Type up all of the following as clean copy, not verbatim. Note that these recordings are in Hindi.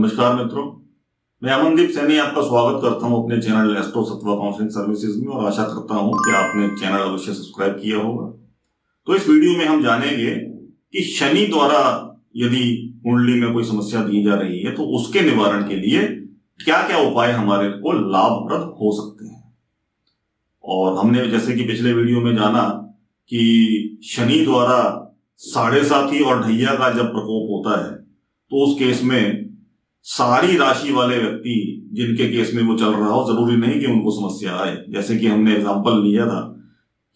नमस्कार मित्रों, मैं अमनदीप सैनी आपका स्वागत करता हूं अपने चैनल एस्ट्रो सत्वा काउंसलिंग सर्विसेज में और आशा करता हूं कि आपने चैनल अवश्य सब्सक्राइब किया होगा। तो इस वीडियो में हम जानेंगे कि शनि द्वारा यदि कुंडली में कोई समस्या दी जा रही है तो उसके निवारण के लिए क्या क्या उपाय हमारे को लाभप्रद हो सकते हैं। और हमने जैसे कि पिछले वीडियो में जाना कि शनि द्वारा साढ़े साथी और ढैया का जब प्रकोप होता है तो उस केस में सारी राशि वाले व्यक्ति जिनके केस में वो चल रहा हो, जरूरी नहीं कि उनको समस्या आए। जैसे कि हमने एग्जांपल लिया था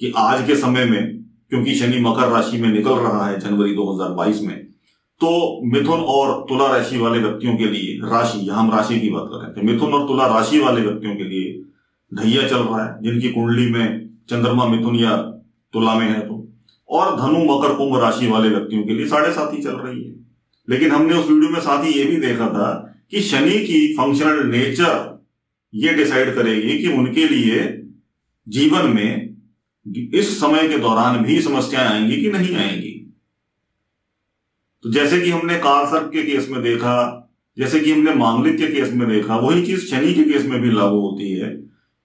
कि आज के समय में क्योंकि शनि मकर राशि में निकल रहा है जनवरी 2022 में, तो मिथुन और तुला राशि वाले व्यक्तियों के लिए राशि, हम राशि की बात कर रहे हैं, तो मिथुन और तुला राशि वाले व्यक्तियों के लिए ढैया चल रहा है जिनकी कुंडली में चंद्रमा मिथुन या तुला में है तो, और धनु मकर कुंभ राशि वाले व्यक्तियों के लिए साढ़े साथी चल रही है। लेकिन हमने उस वीडियो में साथ ही ये भी देखा था कि शनि की फंक्शनल नेचर ये डिसाइड करेगी कि उनके लिए जीवन में इस समय के दौरान भी समस्याएं आएंगी कि नहीं आएंगी। तो जैसे कि हमने कालसर्प के केस में देखा, जैसे कि हमने मांगलिक के केस में देखा, वही चीज शनि के केस में भी लागू होती है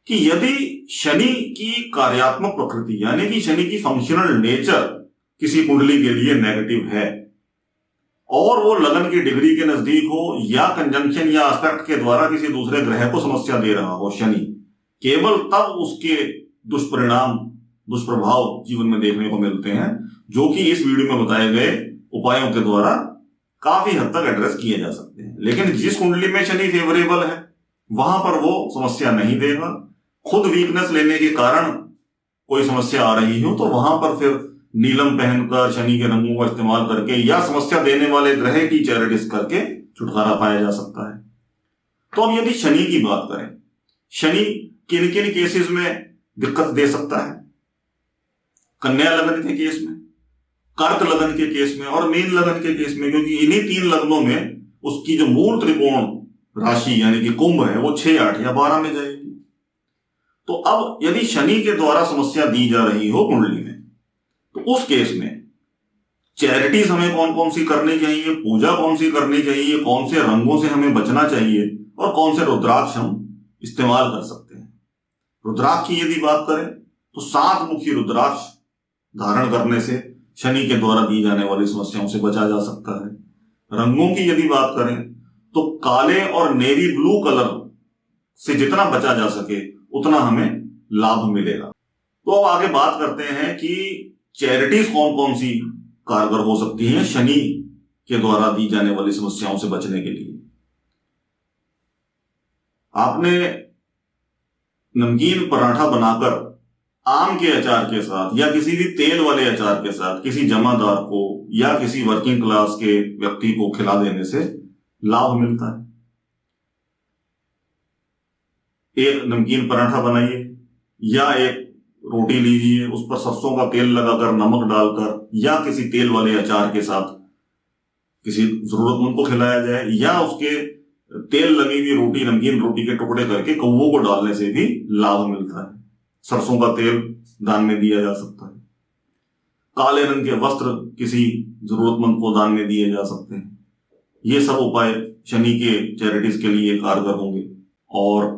कि यदि शनि की कार्यात्मक प्रकृति यानी कि शनि की फंक्शनल नेचर किसी कुंडली के लिए नेगेटिव है और वो लगन की डिग्री के नजदीक हो या कंजंक्शन या एस्पेक्ट के द्वारा किसी दूसरे ग्रह को समस्या दे रहा हो शनि, केवल तब उसके दुष्परिणाम, दुष्प्रभाव जीवन में देखने को मिलते हैं, जो कि इस वीडियो में बताए गए उपायों के द्वारा काफी हद तक एड्रेस किए जा सकते हैं। लेकिन जिस कुंडली में शनि फेवरेबल है वहां पर वो समस्या नहीं देगा। खुद वीकनेस लेने के कारण कोई समस्या आ रही हो तो वहां पर फिर नीलम पहनकर शनि के रंगों का इस्तेमाल करके या समस्या देने वाले ग्रह की चैरिटीज करके छुटकारा पाया जा सकता है। तो अब यदि शनि की बात करें, शनि किन किन केसेस में दिक्कत दे सकता है? कन्या लगन के केस में, कर्क लगन के केस में और मीन लगन के केस में, क्योंकि इन्हीं तीन लग्नों में उसकी जो मूल त्रिकोण राशि यानी कि कुंभ है वो 6, 8 या 12 में जाएगी। तो अब यदि शनि के द्वारा समस्या दी जा रही हो कुंडली में तो उस केस में चैरिटीज हमें कौन कौन सी करनी चाहिए, पूजा कौन सी करनी चाहिए, कौन से रंगों से हमें बचना चाहिए और कौन से रुद्राक्ष हम इस्तेमाल कर सकते हैं। रुद्राक्ष की यदि बात करें तो 7 मुखी रुद्राक्ष धारण करने से शनि के द्वारा दी जाने वाली समस्याओं से बचा जा सकता है। रंगों की यदि बात करें तो काले और नेवी ब्लू कलर से जितना बचा जा सके उतना हमें लाभ मिलेगा। तो अब आगे बात करते हैं कि चैरिटीज कौन कौन सी कारगर हो सकती हैं शनि के द्वारा दी जाने वाली समस्याओं से बचने के लिए। आपने नमकीन पराठा बनाकर आम के अचार के साथ या किसी भी तेल वाले अचार के साथ किसी जमादार को या किसी वर्किंग क्लास के व्यक्ति को खिला देने से लाभ मिलता है। एक नमकीन पराठा बनाइए या एक रोटी लीजिए, उस पर सरसों का तेल लगाकर, नमक डालकर या किसी तेल वाले अचार के साथ किसी जरूरतमंद को खिलाया जाए, या उसके तेल लगी हुई रोटी, नमकीन रोटी के टुकड़े करके कौवों को डालने से भी लाभ मिलता है। सरसों का तेल दान में दिया जा सकता है। काले रंग के वस्त्र किसी जरूरतमंद को दान में दिए जा सकते हैं। ये सब उपाय शनि के चैरिटीज के लिए कारगर होंगे। और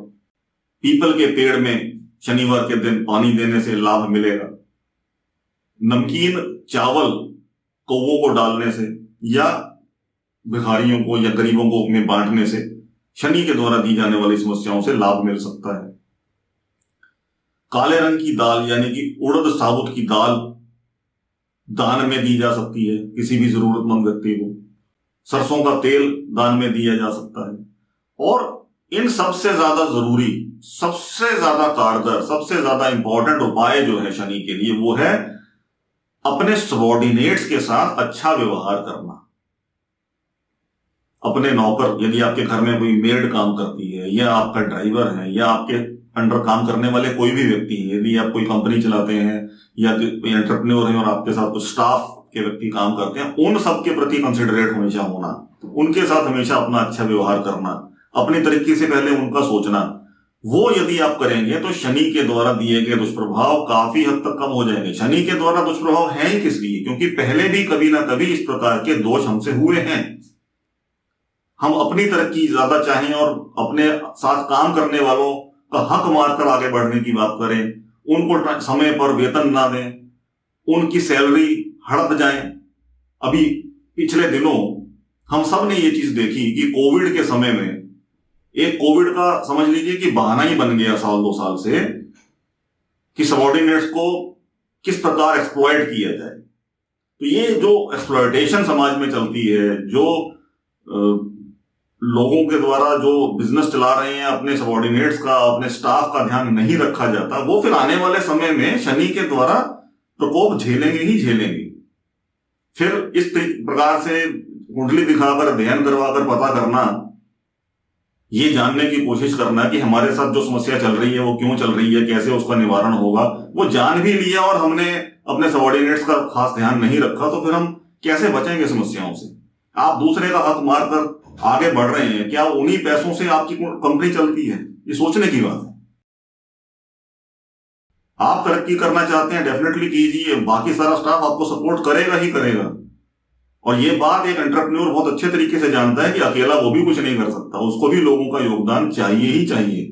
पीपल के पेड़ में शनिवार के दिन पानी देने से लाभ मिलेगा। नमकीन चावल कौवों को डालने से या भिखारियों को या गरीबों को में बांटने से शनि के द्वारा दी जाने वाली समस्याओं से लाभ मिल सकता है। काले रंग की दाल यानी कि उड़द साबुत की दाल दान में दी जा सकती है किसी भी जरूरतमंद व्यक्ति को। सरसों का तेल दान में दिया जा सकता है। और इन सबसे ज्यादा जरूरी, सबसे ज्यादा कारगर, सबसे ज्यादा इंपॉर्टेंट उपाय जो है शनि के लिए वो है अपने सबॉर्डिनेट्स के साथ अच्छा व्यवहार करना। अपने नौकर, यदि आपके घर में कोई मेड काम करती है या आपका ड्राइवर है या आपके अंडर काम करने वाले कोई भी व्यक्ति है, यदि आप कोई कंपनी चलाते हैं या कोई एंटरप्रेन्योर है और आपके साथ कुछ स्टाफ के व्यक्ति काम करते हैं, उन सबके प्रति कंसिडरेट हमेशा होना, उनके साथ हमेशा अपना अच्छा व्यवहार करना, अपनी तरीके से पहले उनका सोचना, वो यदि आप करेंगे तो शनि के द्वारा दिए गए दुष्प्रभाव काफी हद तक कम हो जाएंगे। शनि के द्वारा दुष्प्रभाव है ही किस लिए? क्योंकि पहले भी कभी ना कभी इस प्रकार के दोष हमसे हुए हैं। हम अपनी तरक्की ज्यादा चाहें और अपने साथ काम करने वालों का हक मारकर आगे बढ़ने की बात करें, उनको समय पर वेतन ना दें, उनकी सैलरी हड़प जाए। अभी पिछले दिनों हम सब ने ये चीज देखी कि कोविड के समय में एक कोविड का समझ लीजिए कि बहाना ही बन गया साल 2 साल से कि सबऑर्डिनेट्स को किस प्रकार एक्सप्लॉइट किया जाए। तो ये जो एक्सप्लॉयटेशन समाज में चलती है, जो लोगों के द्वारा जो बिजनेस चला रहे हैं, अपने सबऑर्डिनेट्स का, अपने स्टाफ का ध्यान नहीं रखा जाता, वो फिर आने वाले समय में शनि के द्वारा प्रकोप झेलेंगे ही झेलेंगे। फिर इस प्रकार से कुंडली दिखाकर, अध्ययन करवाकर पता करना, ये जानने की कोशिश करना कि हमारे साथ जो समस्या चल रही है वो क्यों चल रही है, कैसे उसका निवारण होगा, वो जान भी लिया और हमने अपने सबऑर्डिनेट्स का खास ध्यान नहीं रखा, तो फिर हम कैसे बचेंगे समस्याओं से। आप दूसरे का हक मारकर आगे बढ़ रहे हैं, क्या उन्हीं पैसों से आपकी कंपनी चलती है? ये सोचने की बात है। आप तरक्की करना चाहते हैं, डेफिनेटली कीजिए, बाकी सारा स्टाफ आपको सपोर्ट करेगा ही करेगा। और ये बात एक एंटरप्रेन्योर बहुत अच्छे तरीके से जानता है कि अकेला वो भी कुछ नहीं कर सकता, उसको भी लोगों का योगदान चाहिए ही चाहिए।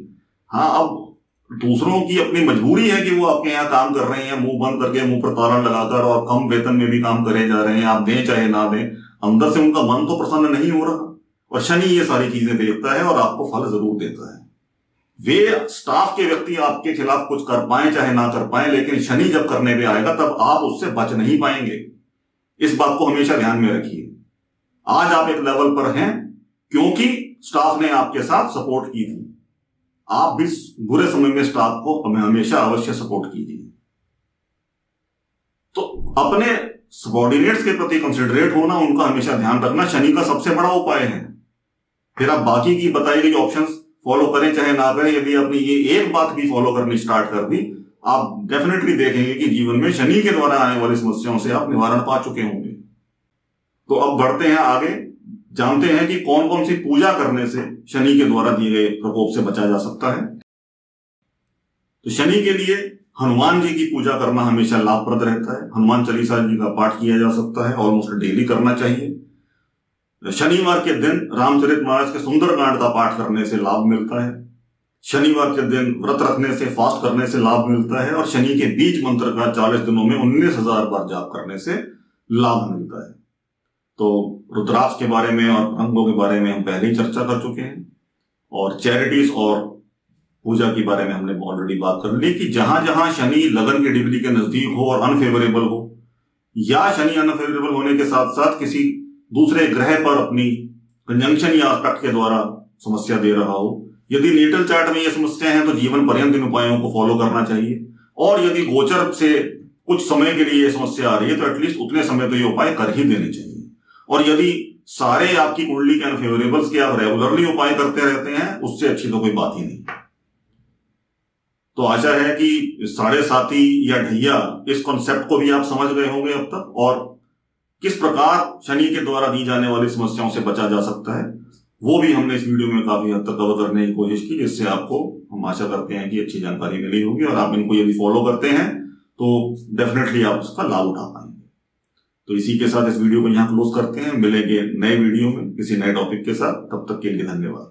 हाँ, अब दूसरों की अपनी मजबूरी है कि वो आपके यहाँ काम कर रहे हैं, मुंह बंद करके, मुंह पर ताला लगाकर और कम वेतन में भी काम करे जा रहे हैं, आप दें चाहे ना दें, अंदर से उनका मन तो प्रसन्न नहीं हो रहा। और शनि ये सारी चीजें देखता है और आपको फल जरूर देता है। वे स्टाफ के व्यक्ति आपके खिलाफ कुछ कर पाए चाहे ना कर पाए, लेकिन शनि जब करने पे आएगा तब आप उससे बच नहीं पाएंगे। इस बात को हमेशा ध्यान में रखिए। आज आप एक लेवल पर हैं क्योंकि स्टाफ ने आपके साथ सपोर्ट की थी। आप भी बुरे समय में स्टाफ को हमेशा अवश्य सपोर्ट कीजिए। तो अपने सबऑर्डिनेट्स के प्रति कंसिडरेट होना, उनका हमेशा ध्यान रखना शनि का सबसे बड़ा उपाय है। फिर आप बाकी की बताई गई ऑप्शंस फॉलो करें चाहे ना करें, यदि आपने ये एक बात भी फॉलो करनी स्टार्ट कर दी, आप डेफिनेटली देखेंगे कि जीवन में शनि के द्वारा आने वाली समस्याओं से आप निवारण पा चुके होंगे। तो अब बढ़ते हैं आगे, जानते हैं कि कौन कौन सी पूजा करने से शनि के द्वारा दिए गए प्रकोप से बचा जा सकता है। तो शनि के लिए हनुमान जी की पूजा करना हमेशा लाभप्रद रहता है। हनुमान चालीसा जी का पाठ किया जा सकता है, ऑलमोस्ट डेली करना चाहिए। शनिवार के दिन रामचरितमानस के सुंदरकांड का पाठ करने से लाभ मिलता है। शनिवार के दिन व्रत रखने से, फास्ट करने से लाभ मिलता है। और शनि के बीज मंत्र का 40 दिनों में 19,000 बार जाप करने से लाभ मिलता है। तो रुद्राक्ष के बारे में और अंगों के बारे में हम पहले ही चर्चा कर चुके हैं, और चैरिटीज और पूजा के बारे में हमने ऑलरेडी बात कर ली कि जहां जहां शनि लगन की डिग्री के नजदीक हो और अनफेवरेबल हो, या शनि अनफेवरेबल होने के साथ साथ किसी दूसरे ग्रह पर अपनी कंजंक्शन या एस्पेक्ट के द्वारा समस्या दे रहा हो, यदि नेटल चार्ट में ये समस्या है तो जीवन पर्यंत इन उपायों को फॉलो करना चाहिए। और यदि गोचर से कुछ समय के लिए ये समस्या आ रही है तो एटलीस्ट उतने समय तो ये उपाय कर ही देने चाहिए। और यदि सारे आपकी कुंडली के अनफेवरेबल्स के आप रेगुलरली उपाय करते रहते हैं, उससे अच्छी तो कोई बात ही नहीं। तो आशा है कि साढ़े साथी या ढैया इस कॉन्सेप्ट को भी आप समझ गए होंगे अब तक, और किस प्रकार शनि के द्वारा दी जाने वाली समस्याओं से बचा जा सकता है वो भी हमने इस वीडियो में काफी हद तक कवर करने की कोशिश की, जिससे आपको हम आशा करते हैं कि अच्छी जानकारी मिली होगी और आप इनको यदि फॉलो करते हैं तो डेफिनेटली आप उसका लाभ उठा पाएंगे। तो इसी के साथ इस वीडियो को यहाँ क्लोज करते हैं। मिलेंगे नए वीडियो में किसी नए टॉपिक के साथ, तब तक के लिए धन्यवाद।